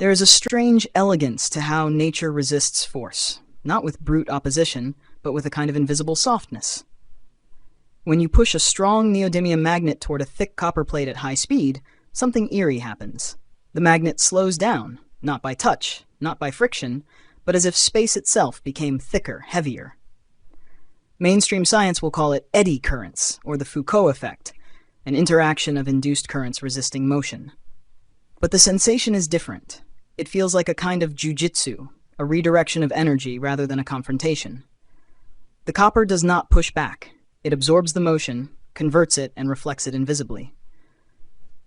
There is a strange elegance to how nature resists force, not with brute opposition, but with a kind of invisible softness. When you push a strong neodymium magnet toward a thick copper plate at high speed, something eerie happens. The magnet slows down, not by touch, not by friction, but as if space itself became thicker, heavier. Mainstream science will call it eddy currents, or the Foucault effect, an interaction of induced currents resisting motion. But the sensation is different. It feels like a kind of jujitsu, a redirection of energy rather than a confrontation. The copper does not push back. It absorbs the motion, converts it, and reflects it invisibly.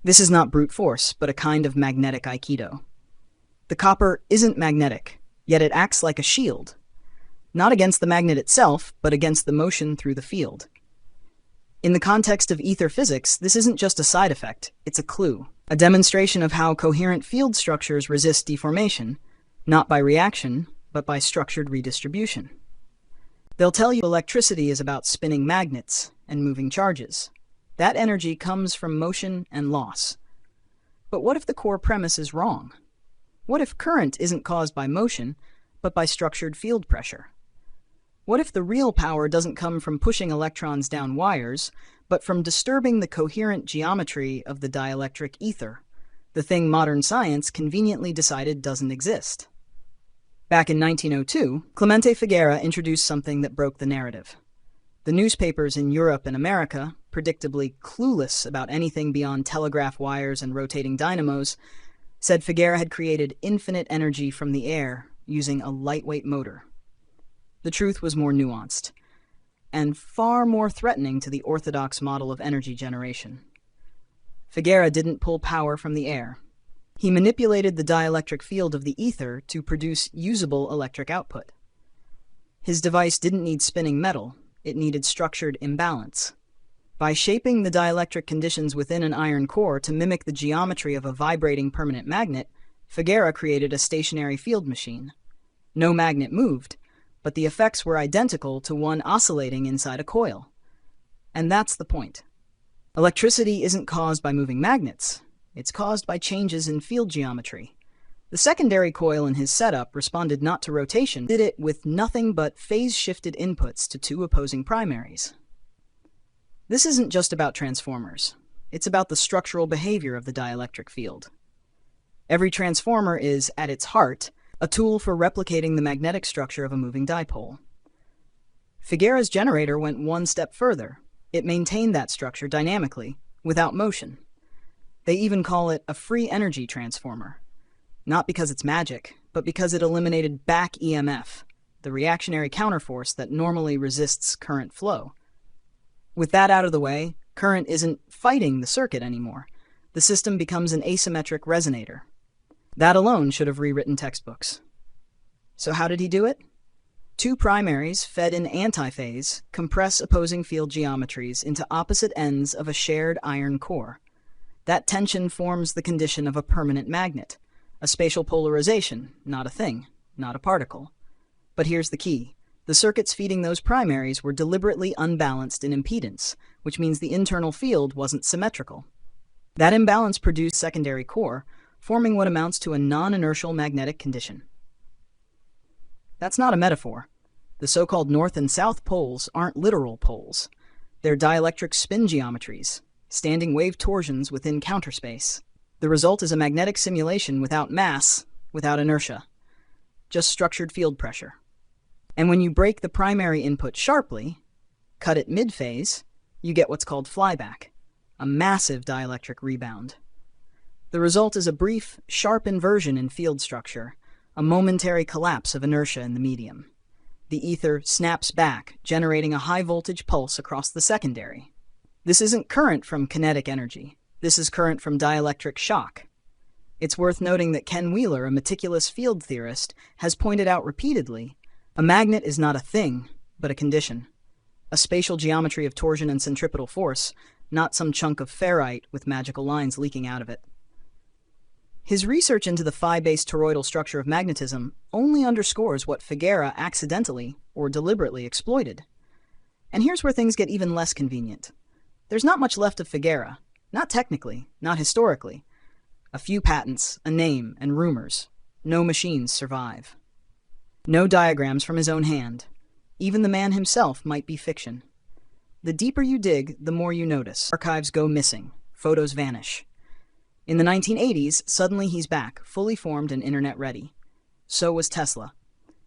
This is not brute force, but a kind of magnetic aikido. The copper isn't magnetic, yet it acts like a shield. Not against the magnet itself, but against the motion through the field. In the context of ether physics, this isn't just a side effect, it's a clue, a demonstration of how coherent field structures resist deformation, not by reaction, but by structured redistribution. They'll tell you electricity is about spinning magnets and moving charges. That energy comes from motion and loss. But what if the core premise is wrong? What if current isn't caused by motion, but by structured field pressure? What if the real power doesn't come from pushing electrons down wires, but from disturbing the coherent geometry of the dielectric ether, the thing modern science conveniently decided doesn't exist? Back in 1902, Clemente Figuera introduced something that broke the narrative. The newspapers in Europe and America, predictably clueless about anything beyond telegraph wires and rotating dynamos, said Figuera had created infinite energy from the air using a lightweight motor. The truth was more nuanced, and far more threatening to the orthodox model of energy generation. Figuera didn't pull power from the air. He manipulated the dielectric field of the ether to produce usable electric output. His device didn't need spinning metal, it needed structured imbalance. By shaping the dielectric conditions within an iron core to mimic the geometry of a vibrating permanent magnet, Figuera created a stationary field machine. No magnet moved, but the effects were identical to one oscillating inside a coil. And that's the point. Electricity isn't caused by moving magnets. It's caused by changes in field geometry. The secondary coil in his setup responded not to rotation, did it with nothing but phase-shifted inputs to two opposing primaries. This isn't just about transformers. It's about the structural behavior of the dielectric field. Every transformer is, at its heart, a tool for replicating the magnetic structure of a moving dipole. Figuera's generator went one step further. It maintained that structure dynamically, without motion. They even call it a free energy transformer. Not because it's magic, but because it eliminated back-EMF, the reactionary counterforce that normally resists current flow. With that out of the way, current isn't fighting the circuit anymore. The system becomes an asymmetric resonator. That alone should have rewritten textbooks. So how did he do it? Two primaries, fed in antiphase, compress opposing field geometries into opposite ends of a shared iron core. That tension forms the condition of a permanent magnet, a spatial polarization, not a thing, not a particle. But here's the key. The circuits feeding those primaries were deliberately unbalanced in impedance, which means the internal field wasn't symmetrical. That imbalance produced secondary core, forming what amounts to a non-inertial magnetic condition. That's not a metaphor. The so-called north and south poles aren't literal poles. They're dielectric spin geometries, standing wave torsions within counterspace. The result is a magnetic simulation without mass, without inertia. Just structured field pressure. And when you break the primary input sharply, cut it mid-phase, you get what's called flyback, a massive dielectric rebound. The result is a brief, sharp inversion in field structure, a momentary collapse of inertia in the medium. The ether snaps back, generating a high-voltage pulse across the secondary. This isn't current from kinetic energy. This is current from dielectric shock. It's worth noting that Ken Wheeler, a meticulous field theorist, has pointed out repeatedly, a magnet is not a thing, but a condition. A spatial geometry of torsion and centripetal force, not some chunk of ferrite with magical lines leaking out of it. His research into the phi-based toroidal structure of magnetism only underscores what Figuera accidentally or deliberately exploited. And here's where things get even less convenient. There's not much left of Figuera, not technically, not historically. A few patents, a name, and rumors. No machines survive. No diagrams from his own hand. Even the man himself might be fiction. The deeper you dig, the more you notice. Archives go missing. Photos vanish. In the 1980s, suddenly he's back, fully formed and internet-ready. So was Tesla.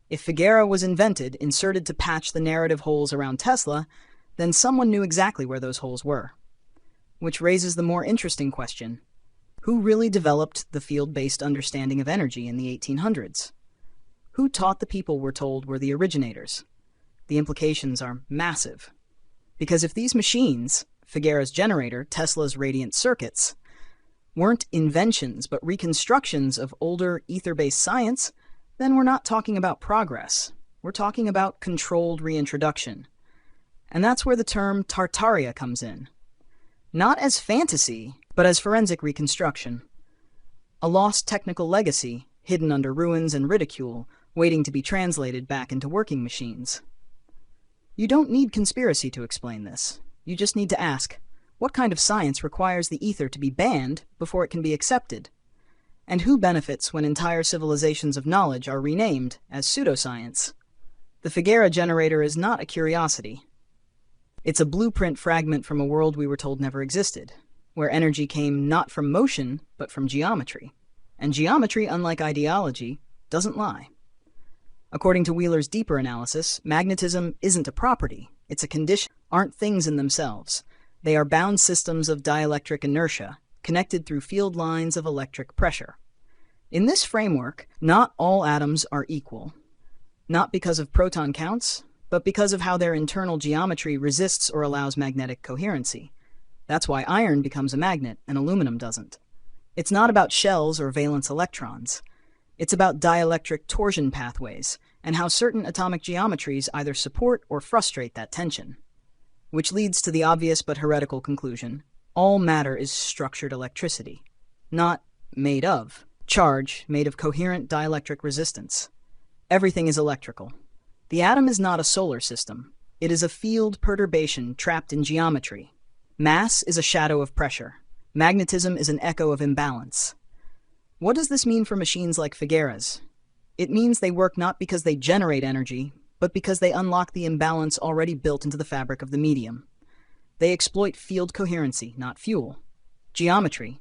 If Figuera was invented, inserted to patch the narrative holes around Tesla, then someone knew exactly where those holes were. Which raises the more interesting question. Who really developed the field-based understanding of energy in the 1800s? Who taught the people we're told were the originators? The implications are massive. Because if these machines, Figuera's generator, Tesla's radiant circuits, weren't inventions but reconstructions of older ether-based science, then we're not talking about progress. We're talking about controlled reintroduction. And that's where the term Tartaria comes in. Not as fantasy, but as forensic reconstruction. A lost technical legacy, hidden under ruins and ridicule, waiting to be translated back into working machines. You don't need conspiracy to explain this. You just need to ask, what kind of science requires the ether to be banned before it can be accepted? And who benefits when entire civilizations of knowledge are renamed as pseudoscience? The Figuera generator is not a curiosity. It's a blueprint fragment from a world we were told never existed, where energy came not from motion, but from geometry. And geometry, unlike ideology, doesn't lie. According to Wheeler's deeper analysis, magnetism isn't a property, it's a condition. Aren't things in themselves. They are bound systems of dielectric inertia, connected through field lines of electric pressure. In this framework, not all atoms are equal. Not because of proton counts, but because of how their internal geometry resists or allows magnetic coherency. That's why iron becomes a magnet and aluminum doesn't. It's not about shells or valence electrons. It's about dielectric torsion pathways and how certain atomic geometries either support or frustrate that tension. Which leads to the obvious but heretical conclusion: all matter is structured electricity, not made of charge, made of coherent dielectric resistance. Everything is electrical. The atom is not a solar system. It is a field perturbation trapped in geometry. Mass is a shadow of pressure. Magnetism is an echo of imbalance. What does this mean for machines like Figuera's? It means they work not because they generate energy, but because they unlock the imbalance already built into the fabric of the medium. They exploit field coherency, not fuel. Geometry.